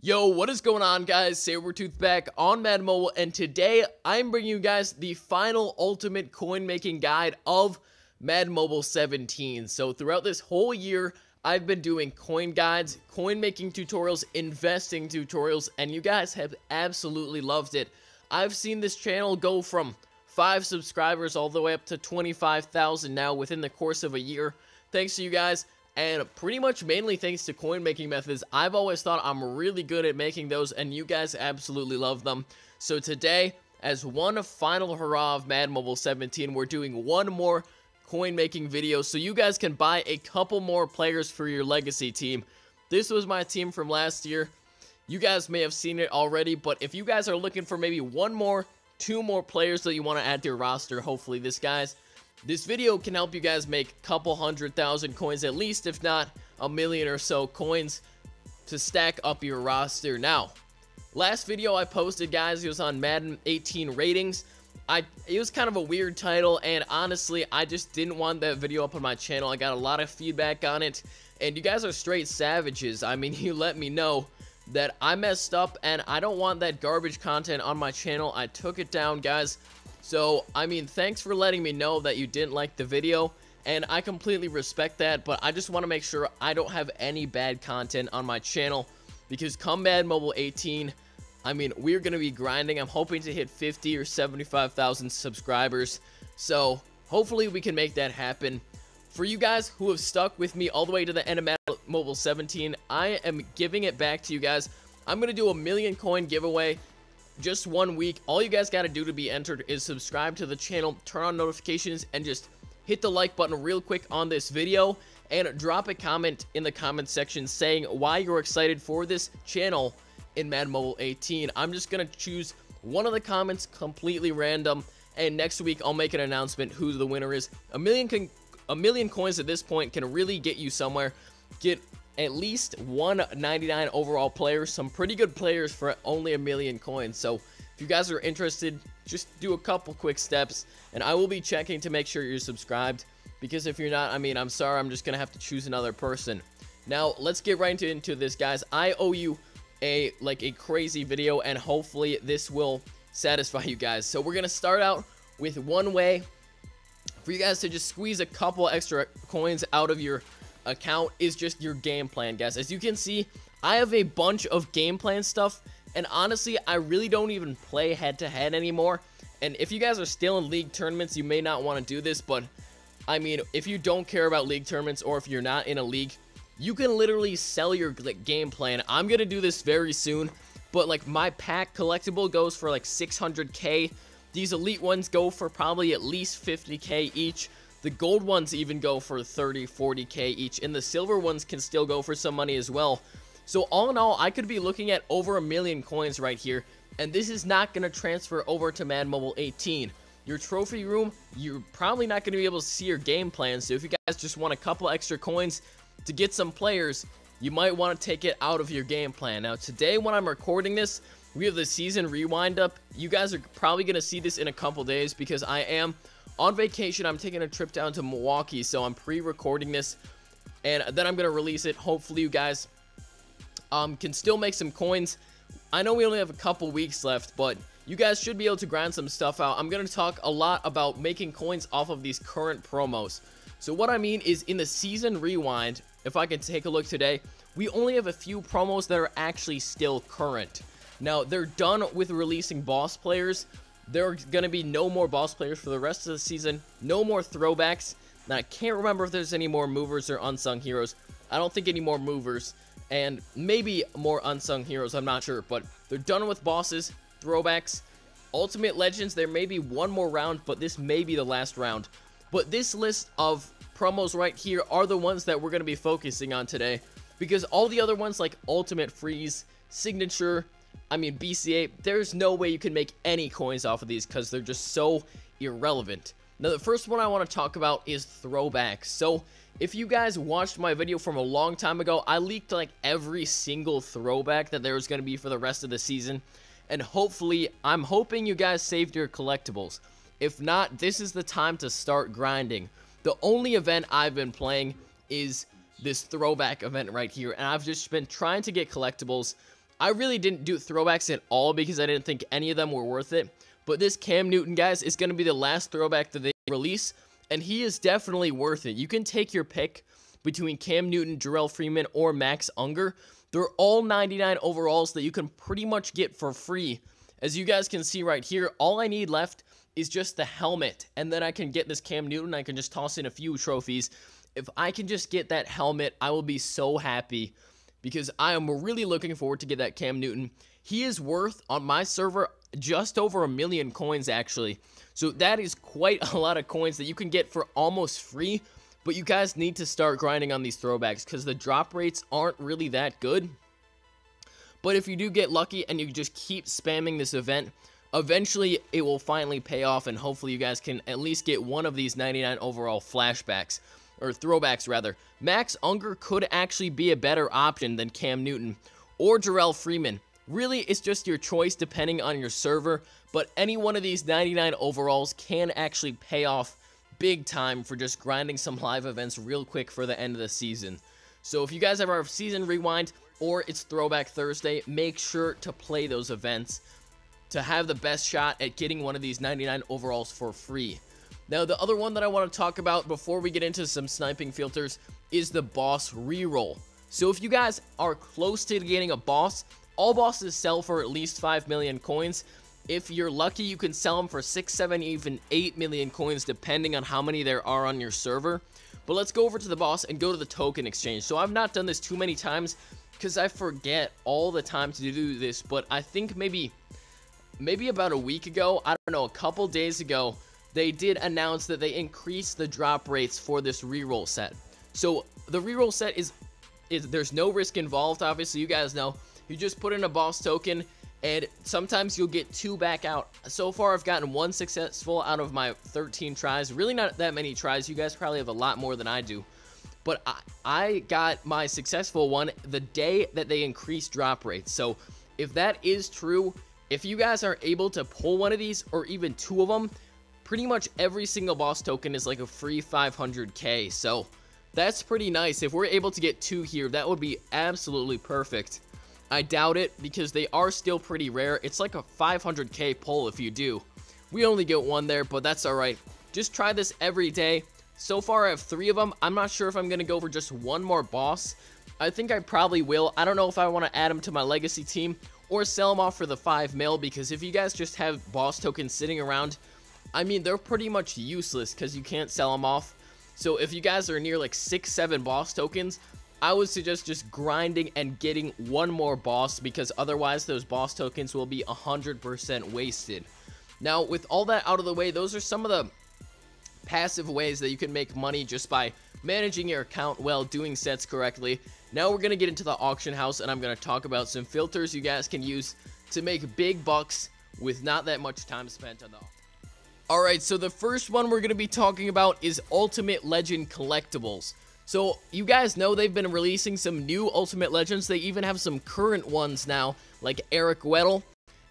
Yo, what is going on, guys? SabRtooth back on Madden Mobile, and today I'm bringing you guys the final ultimate coin making guide of Madden Mobile 17. So throughout this whole year, I've been doing coin guides, coin making tutorials, investing tutorials, and you guys have absolutely loved it. I've seen this channel go from 5 subscribers all the way up to 25,000 now within the course of a year. Thanks to you guys. And pretty much mainly thanks to coin making methods. I've always thought I'm really good at making those, and you guys absolutely love them. So today, as one final hurrah of Madden Mobile 17, we're doing one more coin making video so you guys can buy a couple more players for your legacy team. This was my team from last year. You guys may have seen it already, but if you guys are looking for maybe two more players that you want to add to your roster, hopefully this video can help you guys make a couple 100,000 coins at least, if not a million or so coins to stack up your roster. Now, last video I posted, guys, it was on Madden 18 ratings. It was kind of a weird title, and honestly, I just didn't want that video up on my channel. I got a lot of feedback on it, and you guys are straight savages. I mean, you let me know that I messed up, and I don't want that garbage content on my channel. I took it down, guys. So, I mean, thanks for letting me know that you didn't like the video, and I completely respect that, but I just want to make sure I don't have any bad content on my channel, because come Madden Mobile 18, I mean, we're going to be grinding. I'm hoping to hit 50 or 75,000 subscribers, so hopefully we can make that happen. For you guys who have stuck with me all the way to the end of Madden Mobile 17, I am giving it back to you guys. I'm going to do a 1,000,000 coin giveaway. Just 1 week. All you guys got to do to be entered is subscribe to the channel, turn on notifications, and just hit the like button real quick on this video, and drop a comment in the comment section saying why you're excited for this channel in Madden Mobile 18. I'm just going to choose one of the comments completely random, and next week I'll make an announcement who the winner is. A million coins at this point can really get you somewhere. Get at least 199 overall players, some pretty good players for only 1,000,000 coins. So if you guys are interested, just do a couple quick steps, and I will be checking to make sure you're subscribed, because if you're not, I mean, I'm sorry, I'm just gonna have to choose another person. Now let's get right into this, guys. I owe you a crazy video, and hopefully this will satisfy you guys. So we're gonna start out with one way for you guys to just squeeze a couple extra coins out of your account is just your game plan, guys. As you can see, I have a bunch of game plan stuff, and honestly, I really don't even play head-to-head anymore. And if you guys are still in league tournaments, you may not want to do this, but I mean, if you don't care about league tournaments, or if you're not in a league, you can literally sell your game plan. I'm gonna do this very soon, but like my pack collectible goes for like 600k. These elite ones go for probably at least 50k each. The gold ones even go for 30, 40k each, and the silver ones can still go for some money as well. So all in all, I could be looking at over 1,000,000 coins right here, and this is not going to transfer over to Madden Mobile 18. Your trophy room, you're probably not going to be able to see your game plan, so if you guys just want a couple extra coins to get some players, you might want to take it out of your game plan. Now today when I'm recording this, we have the season rewind up. You guys are probably going to see this in a couple days because I am on vacation. I'm taking a trip down to Milwaukee, so I'm pre-recording this, and then I'm going to release it. Hopefully you guys can still make some coins. I know we only have a couple weeks left, but you guys should be able to grind some stuff out. I'm going to talk a lot about making coins off of these current promos. So what I mean is, in the season rewind, if I can take a look today, we only have a few promos that are actually still current. Now, they're done with releasing boss players. There are going to be no more boss players for the rest of the season. No more throwbacks. Now, I can't remember if there's any more movers or unsung heroes. I don't think any more movers. And maybe more unsung heroes. I'm not sure. But they're done with bosses, throwbacks, ultimate legends. There may be one more round, but this may be the last round. But this list of promos right here are the ones that we're going to be focusing on today. Because all the other ones like ultimate freeze, signature, I mean, BCA, there's no way you can make any coins off of these because they're just so irrelevant. Now, the first one I want to talk about is throwbacks. So, if you guys watched my video from a long time ago, I leaked like every single throwback that there was going to be for the rest of the season. And hopefully, I'm hoping you guys saved your collectibles. If not, this is the time to start grinding. The only event I've been playing is this throwback event right here, and I've just been trying to get collectibles. I really didn't do throwbacks at all because I didn't think any of them were worth it. But this Cam Newton, guys, is going to be the last throwback that they release, and he is definitely worth it. You can take your pick between Cam Newton, Jarrell Freeman, or Max Unger. They're all 99 overalls that you can pretty much get for free. As you guys can see right here, all I need left is just the helmet, and then I can get this Cam Newton. I can just toss in a few trophies. If I can just get that helmet, I will be so happy, because I am really looking forward to get that Cam Newton. He is worth, on my server, just over 1 million coins, actually. So that is quite a lot of coins that you can get for almost free. But you guys need to start grinding on these throwbacks because the drop rates aren't really that good. But if you do get lucky and you just keep spamming this event, eventually it will finally pay off, and hopefully you guys can at least get one of these 99 overall flashbacks, or throwbacks rather. Max Unger could actually be a better option than Cam Newton or Jarrell Freeman. Really, it's just your choice depending on your server, but any one of these 99 overalls can actually pay off big time for just grinding some live events real quick for the end of the season. So if you guys have our season rewind or it's Throwback Thursday, make sure to play those events to have the best shot at getting one of these 99 overalls for free. Now, the other one that I want to talk about before we get into some sniping filters is the boss reroll. So if you guys are close to getting a boss, all bosses sell for at least 5 million coins. If you're lucky, you can sell them for 6, 7, even 8 million coins, depending on how many there are on your server. But let's go over to the boss and go to the token exchange. So I've not done this too many times because I forget all the time to do this, but I think maybe about a week ago, I don't know, a couple days ago, they did announce that they increased the drop rates for this reroll set. So the reroll set is there's no risk involved, obviously, you guys know. You just put in a boss token, and sometimes you'll get 2 back out. So far, I've gotten 1 successful out of my 13 tries. Really not that many tries. You guys probably have a lot more than I do. But I got my successful one the day that they increased drop rates. So if that is true, if you guys are able to pull one of these, or even 2 of them, pretty much every single boss token is like a free 500k. So that's pretty nice. If we're able to get 2 here, that would be absolutely perfect. I doubt it because they are still pretty rare. It's like a 500k pull if you do. We only get 1 there, but that's alright. Just try this every day. So far I have 3 of them. I'm not sure if I'm going to go for just 1 more boss. I think I probably will. I don't know if I want to add them to my legacy team or sell them off for the 5 mil, because if you guys just have boss tokens sitting around, I mean, they're pretty much useless because you can't sell them off. So if you guys are near like 6, 7 boss tokens, I would suggest just grinding and getting 1 more boss, because otherwise those boss tokens will be 100% wasted. Now, with all that out of the way, those are some of the passive ways that you can make money just by managing your account well, doing sets correctly. Now we're going to get into the auction house, and I'm going to talk about some filters you guys can use to make big bucks with not that much time spent on the auction. Alright, so the first one we're going to be talking about is Ultimate Legend Collectibles. So, you guys know they've been releasing some new Ultimate Legends. They even have some current ones now, like Eric Weddle,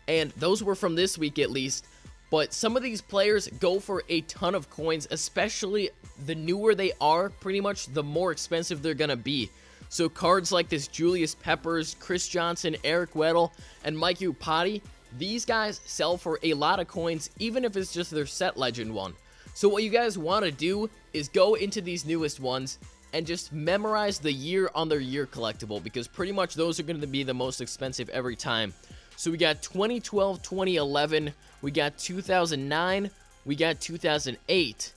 and those were from this week at least. But some of these players go for a ton of coins, especially the newer they are, pretty much the more expensive they're gonna be. So cards like this Julius Peppers, Chris Johnson, Eric Weddle, and Mike Upati, these guys sell for a lot of coins, even if it's just their set legend one. So what you guys want to do is go into these newest ones and just memorize the year on their year collectible, because pretty much those are going to be the most expensive every time. So we got 2012, 2011, we got 2009, we got 2008,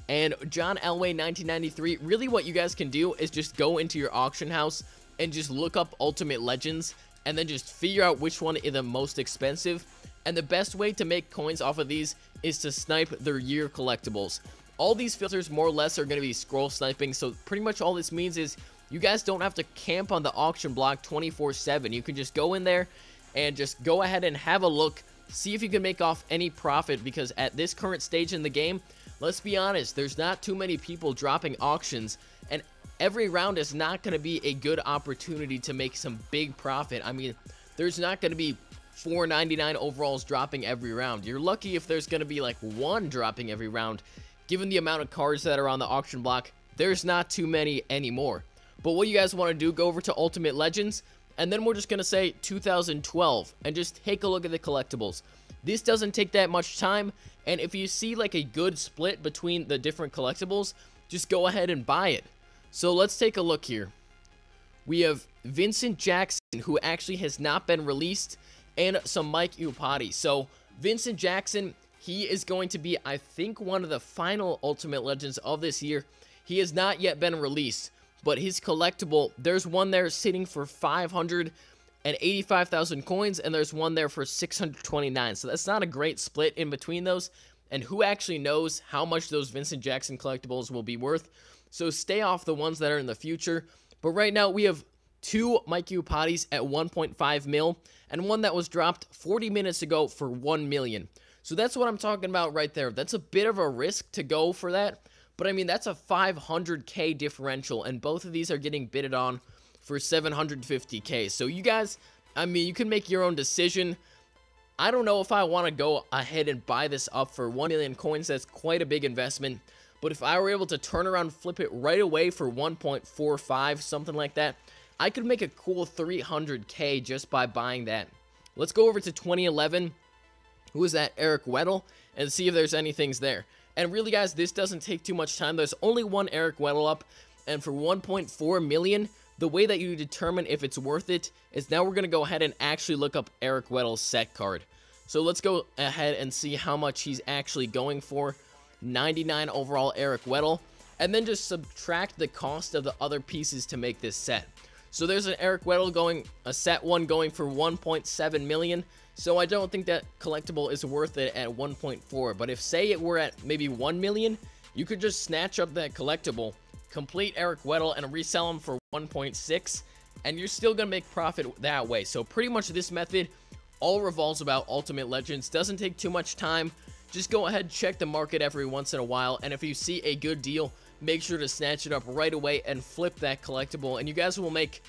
and John Elway 1993. Really what you guys can do is just go into your auction house and just look up Ultimate Legends, and then just figure out which one is the most expensive. And the best way to make coins off of these is to snipe their year collectibles. All these filters more or less are going to be scroll sniping, so pretty much all this means is you guys don't have to camp on the auction block 24/7. You can just go in there and just go ahead and have a look, see if you can make off any profit, because at this current stage in the game, let's be honest, there's not too many people dropping auctions, and every round is not going to be a good opportunity to make some big profit. I mean, there's not going to be 499 overalls dropping every round. You're lucky if there's going to be like 1 dropping every round. Given the amount of cards that are on the auction block, there's not too many anymore. But what you guys want to do, go over to Ultimate Legends, And then we're just going to say 2012 and just take a look at the collectibles. This doesn't take that much time, and if you see like a good split between the different collectibles, just go ahead and buy it. So let's take a look here. We have Vincent Jackson, who actually has not been released, and some Mike Iupati. So Vincent Jackson, he is going to be, I think, one of the final Ultimate Legends of this year. He has not yet been released, but his collectible, there's one there sitting for 585,000 coins, and there's one there for 629. So that's not a great split in between those. And who actually knows how much those Vincent Jackson collectibles will be worth? So stay off the ones that are in the future. But right now we have two Mike Iupatis at 1.5 mil, and one that was dropped 40 minutes ago for 1 million. So that's what I'm talking about right there. That's a bit of a risk to go for that, but I mean, that's a 500k differential, and both of these are getting bidded on for 750k. So you guys, I mean, you can make your own decision. I don't know if I want to go ahead and buy this up for 1 million coins. That's quite a big investment. But if I were able to turn around, flip it right away for 1.45, something like that, I could make a cool 300k just by buying that. Let's go over to 2011. Who is that? Eric Weddle, and see if there's anything there. And really, guys, this doesn't take too much time. There's only one Eric Weddle up, and for 1.4 million, the way that you determine if it's worth it is now we're going to go ahead and actually look up Eric Weddle's set card. So let's go ahead and see how much he's actually going for. 99 overall Eric Weddle, and then just subtract the cost of the other pieces to make this set. So there's an Eric Weddle going, a set one going for 1.7 million. So I don't think that collectible is worth it at 1.4. But if, say, it were at maybe 1 million, you could just snatch up that collectible, complete Eric Weddle, and resell them for 1.6, and you're still going to make profit that way. So pretty much this method all revolves about Ultimate Legends. Doesn't take too much time. Just go ahead, check the market every once in a while, and if you see a good deal, make sure to snatch it up right away and flip that collectible, and you guys will make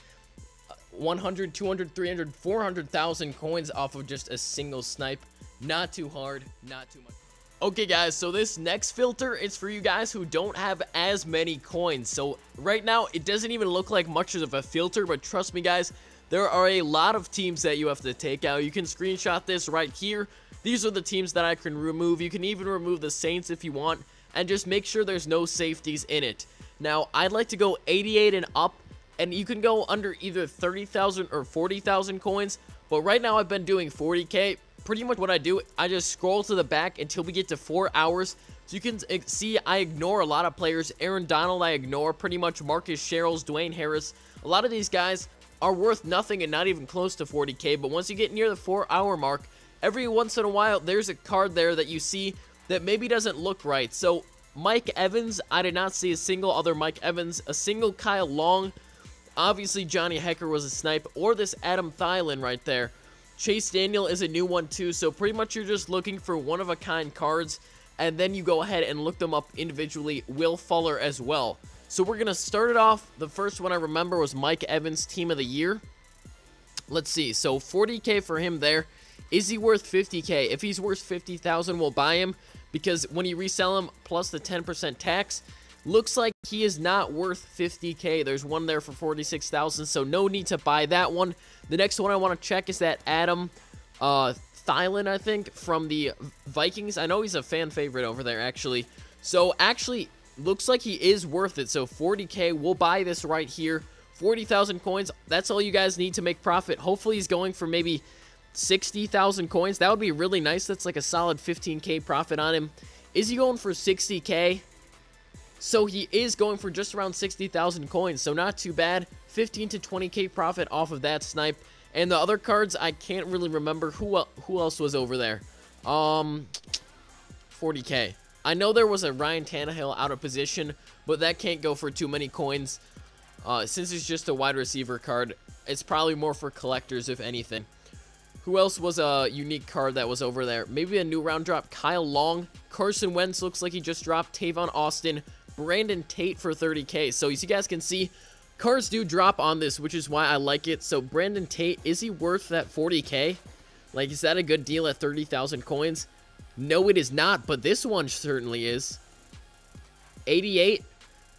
100, 200, 300, 400,000 coins off of just a single snipe. Not too hard, not too much. Okay, guys, so this next filter is for you guys who don't have as many coins. So right now, it doesn't even look like much of a filter, but trust me, guys, there are a lot of teams that you have to take out. You can screenshot this right here. These are the teams that I can remove. You can even remove the Saints if you want, and just make sure there's no safeties in it. Now, I'd like to go 88 and up, and you can go under either 30,000 or 40,000 coins, but right now I've been doing 40k. Pretty much what I do, I just scroll to the back until we get to 4 hours. So you can see I ignore a lot of players. Aaron Donald I ignore, pretty much Marcus Sherrills, Dwayne Harris. A lot of these guys are worth nothing and not even close to 40k, but once you get near the 4-hour mark, every once in a while, there's a card there that you see that maybe doesn't look right. So, Mike Evans, I did not see a single other Mike Evans, a single Kyle Long. Obviously, Johnny Hecker was a snipe, or this Adam Thielen right there. Chase Daniel is a new one too, so pretty much you're just looking for one-of-a-kind cards, and then you go ahead and look them up individually. Will Fuller as well. So we're going to start it off. The first one I remember was Mike Evans, Team of the Year. Let's see, so 40k for him there. Is he worth 50k? If he's worth 50,000, we'll buy him, because when you resell him plus the 10% tax, looks like he is not worth 50k. There's one there for 46,000, so no need to buy that one. The next one I want to check is that Adam Thielen, I think, from the Vikings. I know he's a fan favorite over there, actually. So, actually, looks like he is worth it. So, 40k, we'll buy this right here. 40,000 coins, that's all you guys need to make profit. Hopefully, he's going for maybe 60,000 coins. That would be really nice. That's like a solid 15k profit on him. Is he going for 60k? So he is going for just around 60,000 coins, so not too bad. 15 to 20k profit off of that snipe. And the other cards, I can't really remember who else was over there. 40k. I know there was a Ryan Tannehill out of position, but that can't go for too many coins. Since it's just a wide receiver card, it's probably more for collectors, if anything. Who else was a unique card that was over there? Maybe a new round drop. Kyle Long. Carson Wentz looks like he just dropped. Tavon Austin. Brandon Tate for 30k. So as you guys can see, cards do drop on this, which is why I like it. So Brandon Tate, is he worth that 40k? Like, is that a good deal at 30,000 coins? No, it is not, but this one certainly is. 88.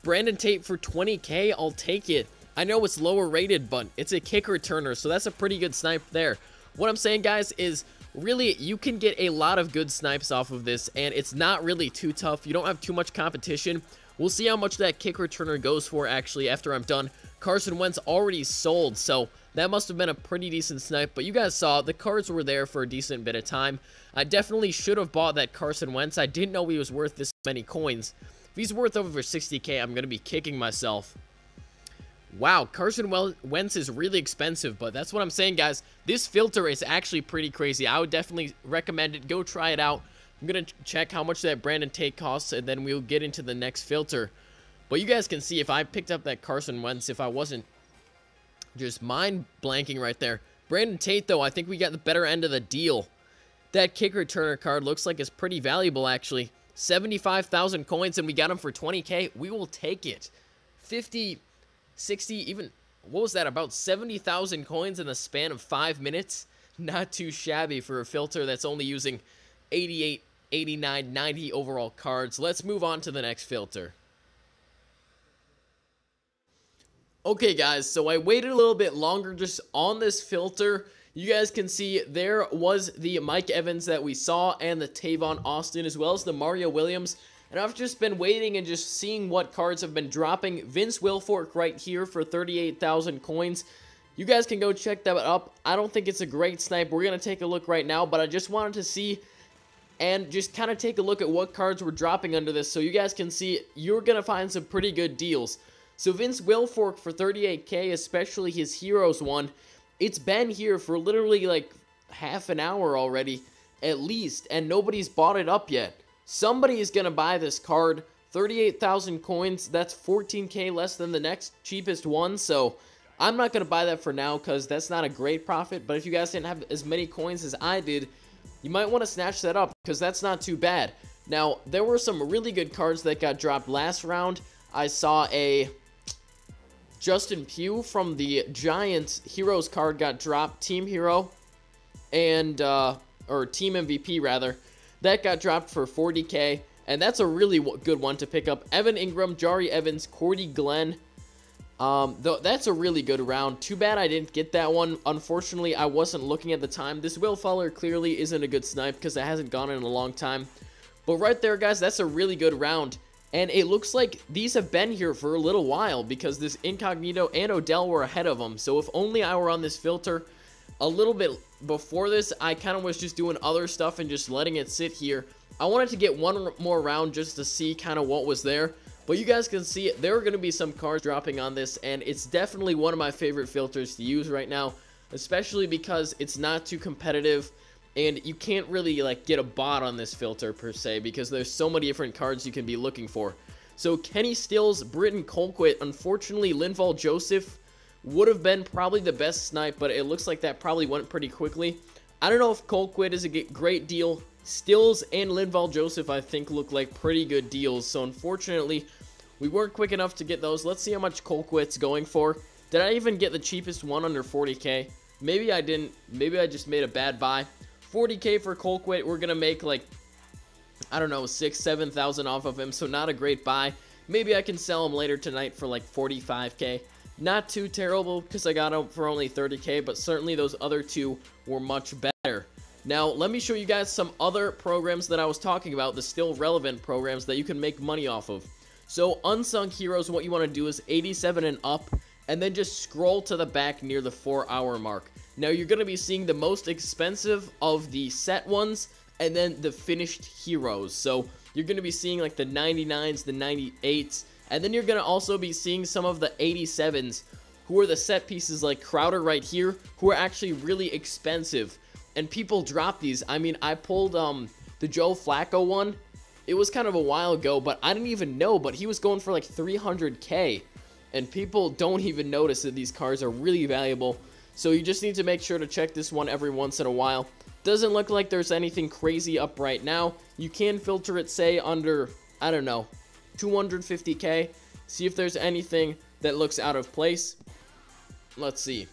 Brandon Tate for 20k, I'll take it. I know it's lower rated, but it's a kick returner, so that's a pretty good snipe there. What I'm saying, guys, is really you can get a lot of good snipes off of this, and it's not really too tough. You don't have too much competition. We'll see how much that kick returner goes for, actually, after I'm done. Carson Wentz already sold, so that must have been a pretty decent snipe, but you guys saw the cards were there for a decent bit of time. I definitely should have bought that Carson Wentz. I didn't know he was worth this many coins. If he's worth over 60k, I'm going to be kicking myself. Wow, Carson Wentz is really expensive, but that's what I'm saying, guys. This filter is actually pretty crazy. I would definitely recommend it. Go try it out. I'm going to check how much that Brandon Tate costs, and then we'll get into the next filter. But you guys can see if I picked up that Carson Wentz, if I wasn't just mind blanking right there. Brandon Tate, though, I think we got the better end of the deal. That kick returner card looks like it's pretty valuable, actually. 75,000 coins, and we got him for 20k. We will take it. 50... 60, even, what was that, about 70,000 coins in the span of 5 minutes? Not too shabby for a filter that's only using 88, 89, 90 overall cards. Let's move on to the next filter. Okay, guys, so I waited a little bit longer just on this filter. You guys can see there was the Mike Evans that we saw and the Tavon Austin, as well as the Mario Williams. And I've just been waiting and just seeing what cards have been dropping. Vince Wilfork right here for 38,000 coins. You guys can go check that up. I don't think it's a great snipe. We're going to take a look right now, but I just wanted to see and just kind of take a look at what cards were dropping under this, so you guys can see you're going to find some pretty good deals. So Vince Wilfork for 38k, especially his Heroes one, it's been here for literally like half an hour already, at least, and nobody's bought it up yet. Somebody is going to buy this card. 38,000 coins, that's 14k less than the next cheapest one, so I'm not going to buy that for now because that's not a great profit, but if you guys didn't have as many coins as I did, you might want to snatch that up because that's not too bad. Now, there were some really good cards that got dropped last round. I saw a Justin Pugh from the Giants Heroes card got dropped, Team Hero, and, or Team MVP rather. That got dropped for 40k, and that's a really good one to pick up. Evan Ingram, Jari Evans, Cordy Glenn. That's a really good round. Too bad I didn't get that one. Unfortunately, I wasn't looking at the time. This Will Fuller clearly isn't a good snipe because it hasn't gone in a long time. But right there, guys, that's a really good round. And it looks like these have been here for a little while because this Incognito and Odell were ahead of them. So if only I were on this filter a little bit before this, I kind of was just doing other stuff and just letting it sit here. I wanted to get one more round just to see kind of what was there. But you guys can see there are going to be some cards dropping on this, and it's definitely one of my favorite filters to use right now, especially because it's not too competitive, and you can't really like get a bot on this filter per se because there's so many different cards you can be looking for. So Kenny Stills, Britton Colquitt, unfortunately Linval Joseph would have been probably the best snipe, but it looks like that probably went pretty quickly. I don't know if Colquitt is a great deal. Stills and Linval Joseph, I think, look like pretty good deals. So, unfortunately, we weren't quick enough to get those. Let's see how much Colquitt's going for. Did I even get the cheapest one under 40k? Maybe I didn't. Maybe I just made a bad buy. 40k for Colquitt. We're going to make, like, I don't know, 6,000, 7,000 off of him. So, not a great buy. Maybe I can sell him later tonight for, like, 45k. Not too terrible because I got him for only 30k. But certainly those other two were much better. Now, let me show you guys some other programs that I was talking about, the still relevant programs that you can make money off of. So, Unsung Heroes, what you want to do is 87 and up, and then just scroll to the back near the 4-hour mark. Now, you're going to be seeing the most expensive of the set ones, and then the finished heroes. So, you're going to be seeing like the 99s, the 98s, and then you're going to also be seeing some of the 87s, who are the set pieces like Crowder right here, who are actually really expensive. And people drop these. I mean, I pulled the Joe Flacco one. It was kind of a while ago, but I didn't even know. But he was going for like 300k. And people don't even notice that these cards are really valuable. So you just need to make sure to check this one every once in a while. Doesn't look like there's anything crazy up right now. You can filter it, say, under, I don't know, 250k. See if there's anything that looks out of place. Let's see.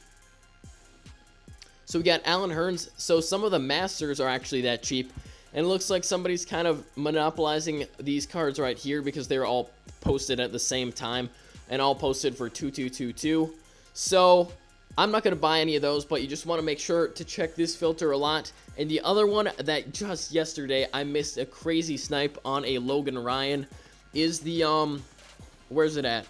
So we got Alan Hearns. So some of the Masters are actually that cheap. And it looks like somebody's kind of monopolizing these cards right here because they're all posted at the same time. and all posted for 2222. So I'm not going to buy any of those, but you just want to make sure to check this filter a lot. And the other one that just yesterday I missed a crazy snipe on a Logan Ryan is the, where's it at?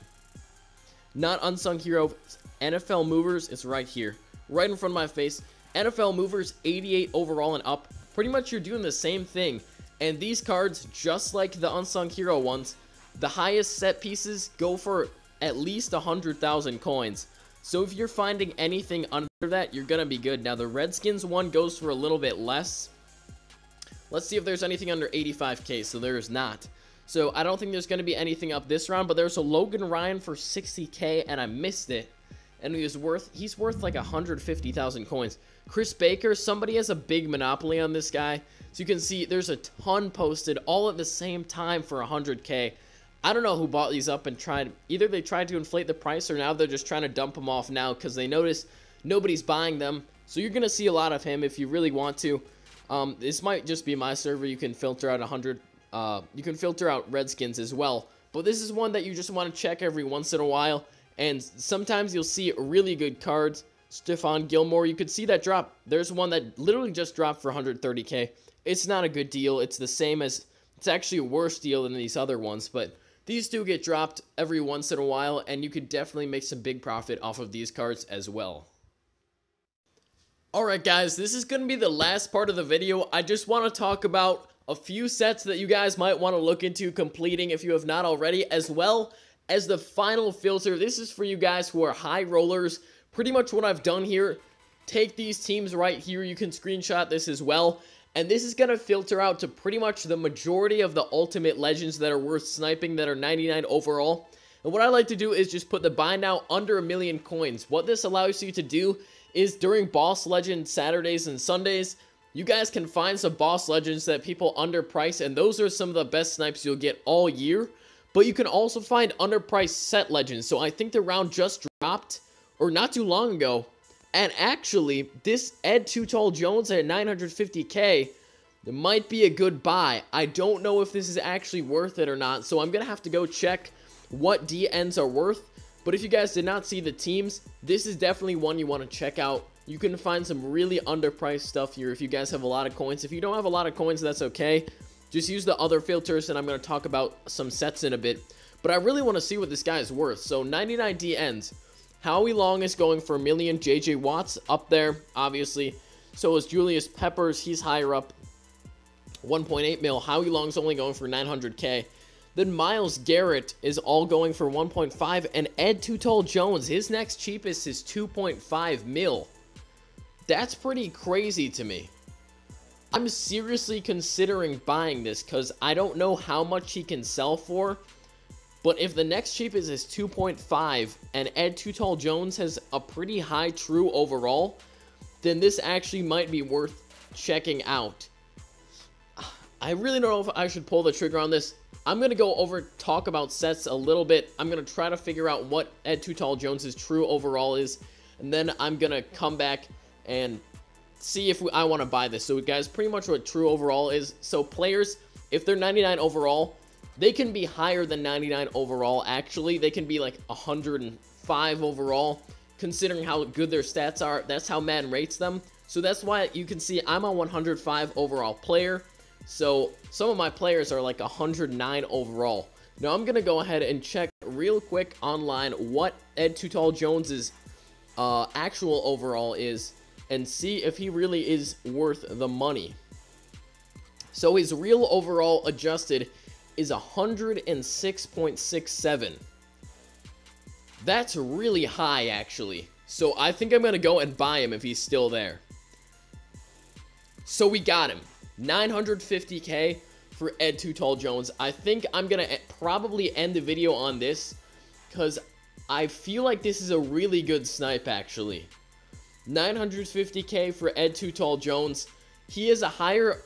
Not Unsung Hero, NFL Movers. It's right here, right in front of my face. NFL Movers, 88 overall and up. Pretty much you're doing the same thing. And these cards, just like the Unsung Hero ones, the highest set pieces go for at least 100,000 coins. So if you're finding anything under that, you're going to be good. Now, the Redskins one goes for a little bit less. Let's see if there's anything under 85k. So there is not. So I don't think there's going to be anything up this round. But there's a Logan Ryan for 60k, and I missed it. And he's worth like 150,000 coins. Chris Baker, somebody has a big monopoly on this guy. So you can see there's a ton posted all at the same time for 100k. I don't know who bought these up and either they tried to inflate the price, or now they're just trying to dump them off now because they notice nobody's buying them. So you're going to see a lot of him if you really want to. This might just be my server. You can filter out you can filter out Redskins as well. But this is one that you just want to check every once in a while. And sometimes you'll see really good cards. Stephon Gilmore, you could see that drop. There's one that literally just dropped for 130k. It's not a good deal. It's the same as, it's actually a worse deal than these other ones. But these do get dropped every once in a while, and you could definitely make some big profit off of these cards as well. Alright guys, this is going to be the last part of the video. I just want to talk about a few sets that you guys might want to look into completing if you have not already, as well as the final filter. This is for you guys who are high rollers. Pretty much what I've done here, take these teams right here. You can screenshot this as well. And this is going to filter out to pretty much the majority of the ultimate legends that are worth sniping, that are 99 overall. And what I like to do is just put the buy now under 1 million coins. What this allows you to do is during Boss Legend Saturdays and Sundays, you guys can find some Boss Legends that people underprice, and those are some of the best snipes you'll get all year. But you can also find underpriced set legends. So I think the round just dropped, or not too long ago. And actually, this Ed Too Tall Jones at 950k might be a good buy. I don't know if this is actually worth it or not, so I'm going to have to go check what DNs are worth. But if you guys did not see the teams, this is definitely one you want to check out. You can find some really underpriced stuff here if you guys have a lot of coins. If you don't have a lot of coins, that's okay. Just use the other filters, and I'm going to talk about some sets in a bit. But I really want to see what this guy is worth. So 99 DNs. Howie Long is going for 1 million. JJ Watt's up there, obviously. So is Julius Peppers. He's higher up. 1.8 mil. Howie Long's only going for 900k. Then Myles Garrett is all going for 1.5. And Ed Too Tall Jones, his next cheapest is 2.5 mil. That's pretty crazy to me. I'm seriously considering buying this because I don't know how much he can sell for. But if the next cheapest is 2.5 and Ed Too Tall Jones has a pretty high true overall, then this actually might be worth checking out. I really don't know if I should pull the trigger on this. I'm going to go over, talk about sets a little bit. I'm going to try to figure out what Ed Too Tall Jones's true overall is. And then I'm going to come back and see if I want to buy this. So guys, pretty much what true overall is. So players, if they're 99 overall, they can be higher than 99 overall, actually. They can be like 105 overall, considering how good their stats are. That's how Madden rates them. So that's why you can see I'm a 105 overall player. So some of my players are like 109 overall. Now I'm going to go ahead and check real quick online what Ed Too Tall Jones's actual overall is, and see if he really is worth the money. So his real overall adjusted is 106.67. That's really high, actually. So I think I'm going to go and buy him if he's still there. So we got him. 950k for Ed Too Tall Jones. I think I'm going to probably end the video on this because I feel like this is a really good snipe, actually. 950k for Ed Too Tall Jones. He is a higher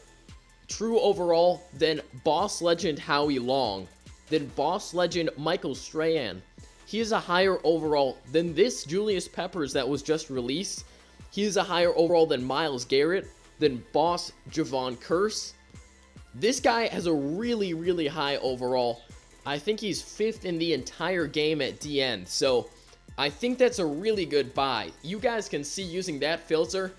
true overall than Boss Legend Howie Long, than Boss Legend Michael Strahan. He is a higher overall than this Julius Peppers that was just released. He is a higher overall than Myles Garrett, than Boss Javon Curse. This guy has a really, really high overall. I think he's 5th in the entire game at DN. So I think that's a really good buy. You guys can see using that filter.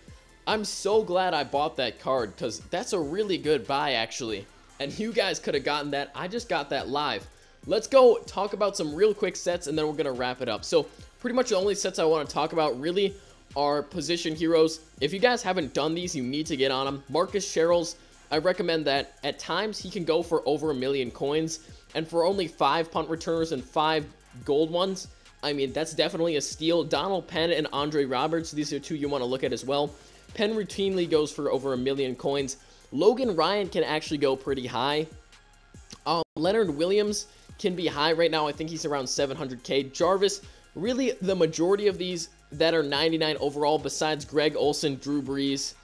I'm so glad I bought that card because that's a really good buy actually. And you guys could have gotten that. I just got that live. Let's go talk about some real quick sets and then we're going to wrap it up. So pretty much the only sets I want to talk about really are position heroes. If you guys haven't done these, you need to get on them. Marcus Sherrills, I recommend that. At times, he can go for over 1 million coins. And for only 5 punt returners and 5 gold ones, I mean, that's definitely a steal. Donald Penn and Andre Roberts, these are 2 you want to look at as well. Penn routinely goes for over 1 million coins. Logan Ryan can actually go pretty high. Leonard Williams can be high right now. I think he's around 700k. Jarvis, really the majority of these that are 99 overall, besides Greg Olsen, Drew Brees,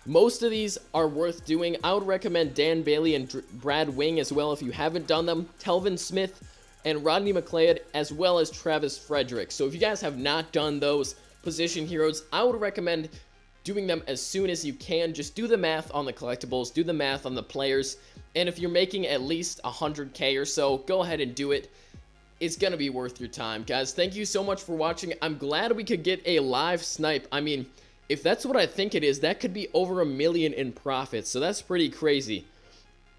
most of these are worth doing. I would recommend Dan Bailey and Brad Wing as well if you haven't done them. Telvin Smith and Rodney McLeod, as well as Travis Frederick. So if you guys have not done those position heroes, I would recommend doing them as soon as you can. Just do the math on the collectibles, do the math on the players, and if you're making at least 100k or so, go ahead and do it. It's gonna be worth your time, guys. Thank you so much for watching. I'm glad we could get a live snipe. I mean, if that's what I think it is, that could be over 1 million in profit, so that's pretty crazy.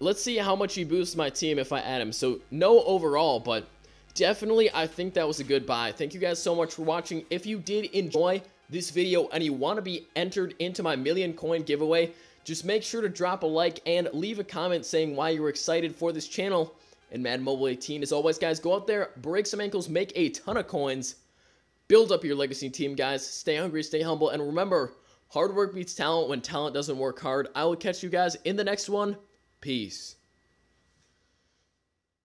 Let's see how much he boosts my team if I add him. So no overall, but definitely I think that was a good buy. Thank you guys so much for watching. If you did enjoy this video and you want to be entered into my 1,000,000 coin giveaway, just make sure to drop a like and leave a comment saying why you're excited for this channel. And Madden Mobile 18, as always, guys, go out there, break some ankles, make a ton of coins, build up your legacy team, guys. Stay hungry, stay humble, and remember, hard work beats talent when talent doesn't work hard. I will catch you guys in the next one. Peace.